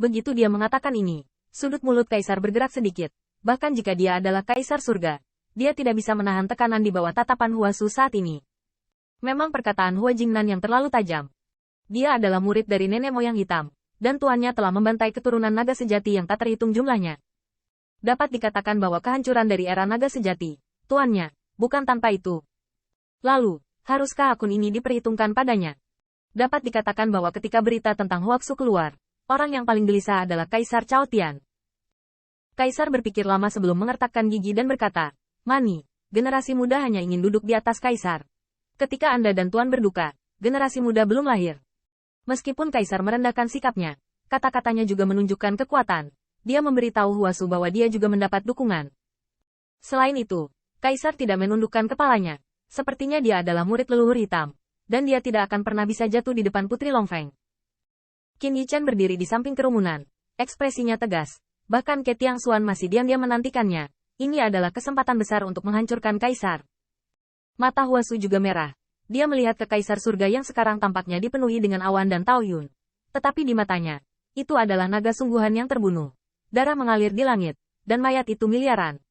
Begitu dia mengatakan ini, sudut mulut kaisar bergerak sedikit. Bahkan jika dia adalah kaisar surga, dia tidak bisa menahan tekanan di bawah tatapan Huasu saat ini. Memang perkataan Hua Jingnan yang terlalu tajam. Dia adalah murid dari nenek moyang hitam, dan tuannya telah membantai keturunan naga sejati yang tak terhitung jumlahnya. Dapat dikatakan bahwa kehancuran dari era naga sejati, tuannya, bukan tanpa itu. Lalu, haruskah akun ini diperhitungkan padanya? Dapat dikatakan bahwa ketika berita tentang Huaxu keluar, orang yang paling gelisah adalah Kaisar Cao Tian. Kaisar berpikir lama sebelum mengertakkan gigi dan berkata, Mani, generasi muda hanya ingin duduk di atas Kaisar. Ketika Anda dan Tuan berduka, generasi muda belum lahir. Meskipun Kaisar merendahkan sikapnya, kata-katanya juga menunjukkan kekuatan. Dia memberitahu Huasu bahwa dia juga mendapat dukungan. Selain itu, Kaisar tidak menundukkan kepalanya. Sepertinya dia adalah murid leluhur hitam, dan dia tidak akan pernah bisa jatuh di depan Putri Longfeng. Qin Yichen berdiri di samping kerumunan. Ekspresinya tegas. Bahkan Ke Tiangxuan masih diam-diam menantikannya. Ini adalah kesempatan besar untuk menghancurkan Kaisar. Mata Huasu juga merah. Dia melihat ke Kaisar Surga yang sekarang tampaknya dipenuhi dengan awan dan Taoyun. Tetapi di matanya, itu adalah naga sungguhan yang terbunuh. Darah mengalir di langit, dan mayat itu miliaran.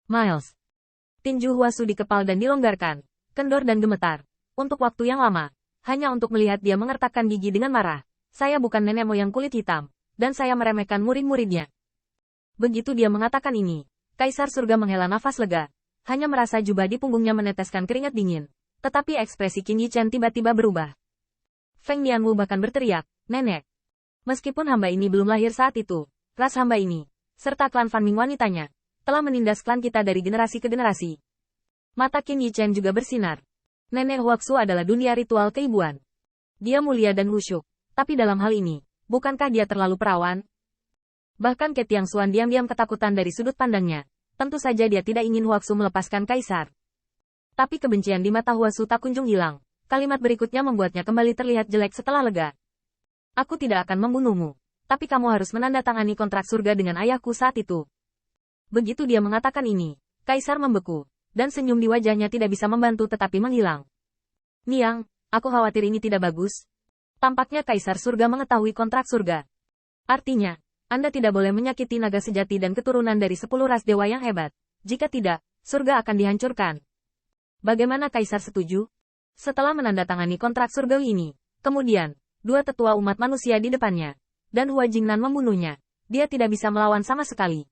Miles. Tinju Huasu dikepal dan dilonggarkan, kendor dan gemetar. Untuk waktu yang lama, hanya untuk melihat dia mengertakkan gigi dengan marah. Saya bukan nenek moyang kulit hitam, dan saya meremehkan murid-muridnya. Begitu dia mengatakan ini, Kaisar Surga menghela nafas lega. Hanya merasa jubah di punggungnya meneteskan keringat dingin. Tetapi ekspresi Qin Yichen tiba-tiba berubah. Feng Nianwu bahkan berteriak, Nenek. Meskipun hamba ini belum lahir saat itu, ras hamba ini, serta klan Fan Ming wanitanya, telah menindas klan kita dari generasi ke generasi. Mata Qin Yichen juga bersinar. Nenek Huaxu adalah dunia ritual keibuan. Dia mulia dan khusyuk. Tapi dalam hal ini, bukankah dia terlalu perawan? Bahkan Ke Tiangxuan diam-diam ketakutan dari sudut pandangnya. Tentu saja dia tidak ingin Huaxu melepaskan Kaisar. Tapi kebencian di mata Huasu tak kunjung hilang. Kalimat berikutnya membuatnya kembali terlihat jelek setelah lega. Aku tidak akan membunuhmu. Tapi kamu harus menandatangani kontrak surga dengan ayahku saat itu. Begitu dia mengatakan ini, Kaisar membeku. Dan senyum di wajahnya tidak bisa membantu tetapi menghilang. Niang, aku khawatir ini tidak bagus. Tampaknya Kaisar Surga mengetahui kontrak surga. Artinya, Anda tidak boleh menyakiti naga sejati dan keturunan dari 10 ras dewa yang hebat. Jika tidak, surga akan dihancurkan. Bagaimana Kaisar setuju? Setelah menandatangani kontrak surgawi ini, kemudian, dua tetua umat manusia di depannya, dan Hua Jingnan membunuhnya. Dia tidak bisa melawan sama sekali.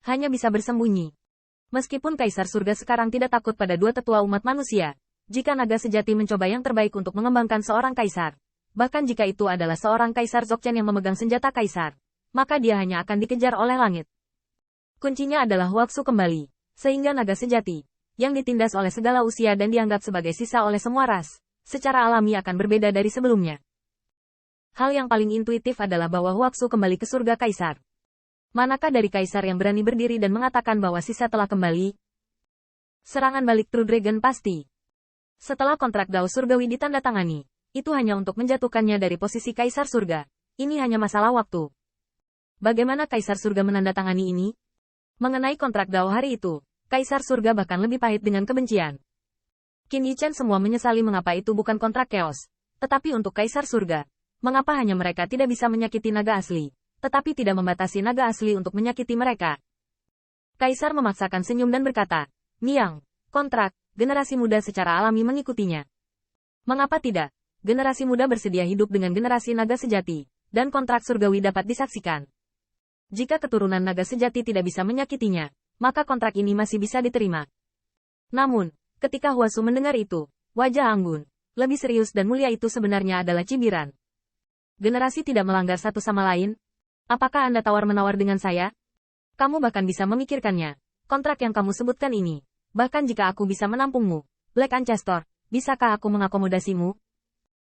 Hanya bisa bersembunyi. Meskipun Kaisar Surga sekarang tidak takut pada dua tetua umat manusia, jika naga sejati mencoba yang terbaik untuk mengembangkan seorang Kaisar, bahkan jika itu adalah seorang Kaisar Dzogchen yang memegang senjata Kaisar, maka dia hanya akan dikejar oleh langit. Kuncinya adalah Huaxu kembali, sehingga naga sejati, yang ditindas oleh segala usia dan dianggap sebagai sisa oleh semua ras, secara alami akan berbeda dari sebelumnya. Hal yang paling intuitif adalah bahwa Huaxu kembali ke surga Kaisar. Manakah dari Kaisar yang berani berdiri dan mengatakan bahwa sisa telah kembali? Serangan balik True Dragon pasti. Setelah kontrak Dao Surgawi ditandatangani, itu hanya untuk menjatuhkannya dari posisi Kaisar Surga. Ini hanya masalah waktu. Bagaimana Kaisar Surga menandatangani ini? Mengenai kontrak Dao hari itu, Kaisar Surga bahkan lebih pahit dengan kebencian. Qin Yichen semua menyesali mengapa itu bukan kontrak chaos. Tetapi untuk Kaisar Surga, mengapa hanya mereka tidak bisa menyakiti naga asli, tetapi tidak membatasi naga asli untuk menyakiti mereka? Kaisar memaksakan senyum dan berkata, Niang, kontrak, generasi muda secara alami mengikutinya. Mengapa tidak? Generasi muda bersedia hidup dengan generasi naga sejati, dan kontrak surgawi dapat disaksikan. Jika keturunan naga sejati tidak bisa menyakitinya, maka kontrak ini masih bisa diterima. Namun, ketika Huasu mendengar itu, wajah anggun, lebih serius dan mulia itu sebenarnya adalah cibiran. Generasi tidak melanggar satu sama lain? Apakah Anda tawar-menawar dengan saya? Kamu bahkan bisa memikirkannya. Kontrak yang kamu sebutkan ini. Bahkan jika aku bisa menampungmu, Black Ancestor, bisakah aku mengakomodasimu?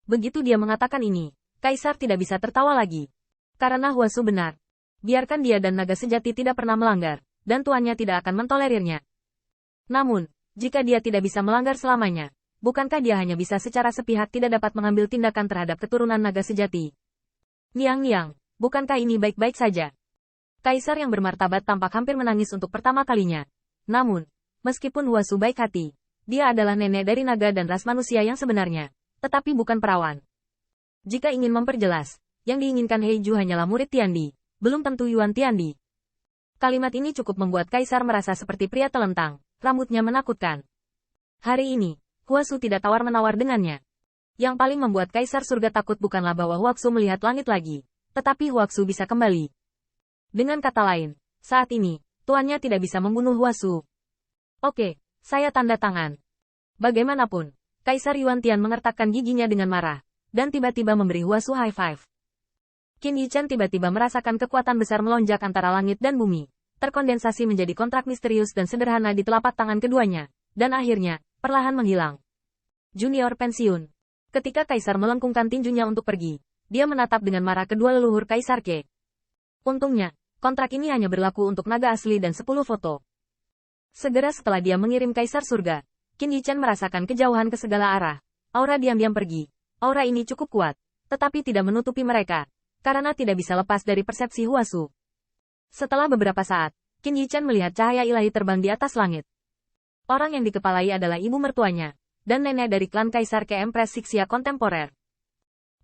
Begitu dia mengatakan ini, Kaisar tidak bisa tertawa lagi. Karena Huasu benar. Biarkan dia dan naga sejati tidak pernah melanggar, dan tuannya tidak akan mentolerirnya. Namun, jika dia tidak bisa melanggar selamanya, bukankah dia hanya bisa secara sepihak tidak dapat mengambil tindakan terhadap keturunan naga sejati? Niang, bukankah ini baik-baik saja? Kaisar yang bermartabat tampak hampir menangis untuk pertama kalinya. Namun, meskipun Huasu baik hati, dia adalah nenek dari naga dan ras manusia yang sebenarnya, tetapi bukan perawan. Jika ingin memperjelas, yang diinginkan Heiju hanyalah murid Tiandi, belum tentu Yuan Tiandi. Kalimat ini cukup membuat Kaisar merasa seperti pria telentang, rambutnya menakutkan. Hari ini, Huasu tidak tawar-menawar dengannya. Yang paling membuat Kaisar Surga takut bukanlah bahwa Huaxu melihat langit lagi, tetapi Huaxu bisa kembali. Dengan kata lain, saat ini, tuannya tidak bisa membunuh Huasu. Oke, saya tanda tangan. Bagaimanapun, Kaisar Yuan Tian mengertakkan giginya dengan marah, dan tiba-tiba memberi Huasu high five. Qin Yichan tiba-tiba merasakan kekuatan besar melonjak antara langit dan bumi, terkondensasi menjadi kontrak misterius dan sederhana di telapak tangan keduanya, dan akhirnya, perlahan menghilang. Junior pensiun. Ketika Kaisar melengkungkan tinjunya untuk pergi, dia menatap dengan marah kedua leluhur Kaisar Ke. Untungnya, kontrak ini hanya berlaku untuk naga asli dan 10 foto. Segera setelah dia mengirim Kaisar Surga, Qin Yichan merasakan kejauhan ke segala arah. Aura diam-diam pergi. Aura ini cukup kuat, tetapi tidak menutupi mereka, karena tidak bisa lepas dari persepsi Huasu. Setelah beberapa saat, Qin Yichan melihat cahaya ilahi terbang di atas langit. Orang yang dikepalai adalah ibu mertuanya, dan nenek dari klan Kaisar Ke Empress Sixia kontemporer.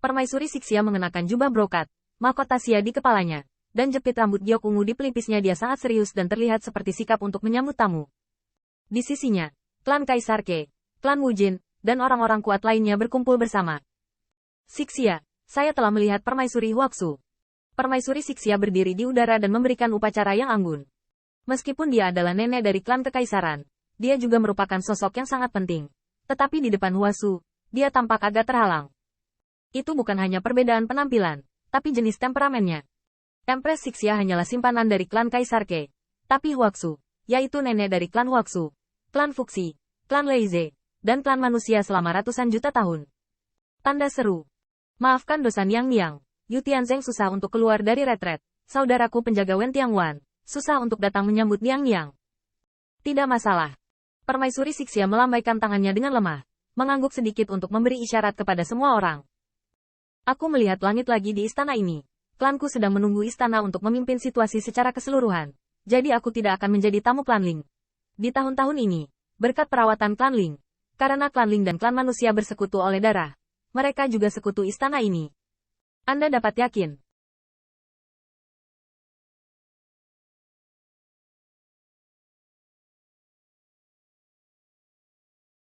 Permaisuri Sixia mengenakan jubah brokat, mahkota Xia di kepalanya, dan jepit rambut giok ungu di pelipisnya. Dia sangat serius dan terlihat seperti sikap untuk menyambut tamu. Di sisinya, klan Kaisar Ke, klan Wujin, dan orang-orang kuat lainnya berkumpul bersama. Sixia, saya telah melihat Permaisuri Huaxu. Permaisuri Sixia berdiri di udara dan memberikan upacara yang anggun. Meskipun dia adalah nenek dari klan kekaisaran, dia juga merupakan sosok yang sangat penting. Tetapi di depan Huasu, dia tampak agak terhalang. Itu bukan hanya perbedaan penampilan, tapi jenis temperamennya. Empress Sixia hanyalah simpanan dari klan Kaisar Ke. Tapi Huaxu, yaitu nenek dari klan Huaxu, klan Fuxi, klan Leize, dan klan manusia selama ratusan juta tahun. Tanda seru. Maafkan dosa Niang Niang. Yu Tianzeng susah untuk keluar dari retret. Saudaraku penjaga Wen Tiangwan, susah untuk datang menyambut Niang Niang. Tidak masalah. Permaisuri Sixia melambaikan tangannya dengan lemah, mengangguk sedikit untuk memberi isyarat kepada semua orang. Aku melihat langit lagi di istana ini. Klanku sedang menunggu istana untuk memimpin situasi secara keseluruhan. Jadi aku tidak akan menjadi tamu klan Ling. Di tahun-tahun ini, berkat perawatan klan Ling, karena klan Ling dan klan manusia bersekutu oleh darah, mereka juga sekutu istana ini. Anda dapat yakin,